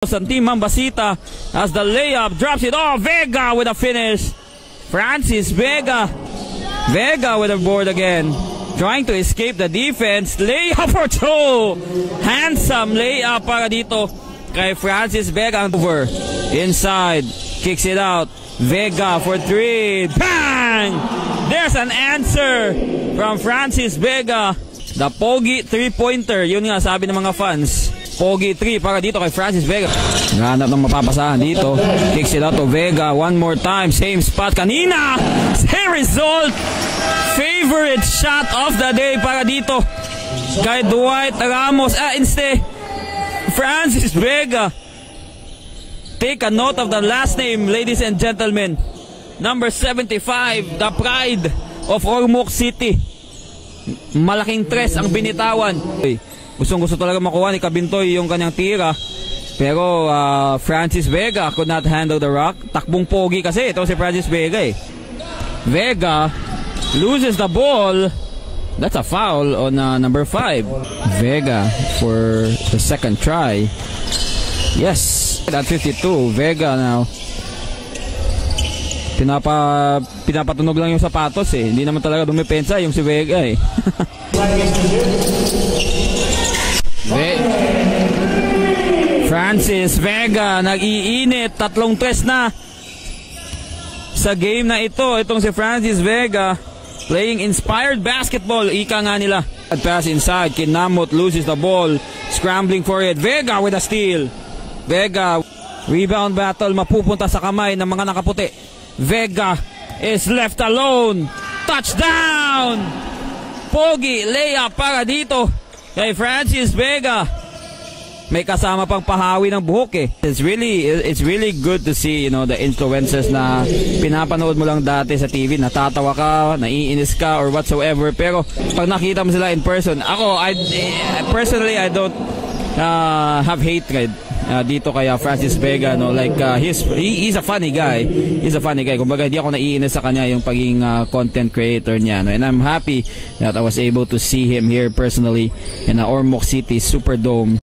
And Team Mambasita as the layup drops it. Oh, Vega with a finish. Francis Vega. Vega with a board again. Trying to escape the defense. Layup for two. Handsome layup para dito kay Francis Vega. Over. Inside. Kicks it out. Vega for three. Bang! There's an answer from Francis Vega. The Pogi 3-pointer. Yun nga sabi ng mga fans. Pogi 3 para dito kay Francis Vega. Nganap ng mapapasahan dito. Kicks it out to Vega. One more time. Same spot kanina. Same result. Favorite shot of the day para dito kay Dwight Ramos. Instead, Francis Vega. Take a note of the last name, ladies and gentlemen. Number 75, the pride of Ormoc City. Malaking tres ang binitawan. Gustong-gusto talaga makuha ni Kabintoy yung kanyang tira. Pero Francis Vega could not handle the rock. Takbong pogi kasi ito si Francis Vega eh. Vega loses the ball. That's a foul on number 5. Vega for the second try. Yes, at 52. Vega now. Pinapatunog lang yung sapatos eh. Hindi naman talaga dumipensa yung si Vega eh. Francis Vega nag-iinit. 3 tres na sa game na ito. Itong si Francis Vega playing inspired basketball. Ika nga nila. Pass inside. Kinamot loses the ball. Scrambling for it. Vega with a steal. Vega. Rebound battle. Mapupunta sa kamay ng mga nakaputi. Vega is left alone. Touchdown! Pogi layup para dito kay Francis Vega. May kasama pang pahawi ng buhok eh. It's really good to see, you know, the influencers na pinapanood mo lang dati sa TV, natatawa ka, naiinis ka or whatsoever, pero pag nakita mo sila in person, ako personally I don't have hatred dito kay Francis Vega, no, like he's a funny guy. He's a funny guy. Kumbaga hindi ako naiinis sa kanya yung pagiging content creator niya, no? And I'm happy that I was able to see him here personally in Ormoc City Superdome.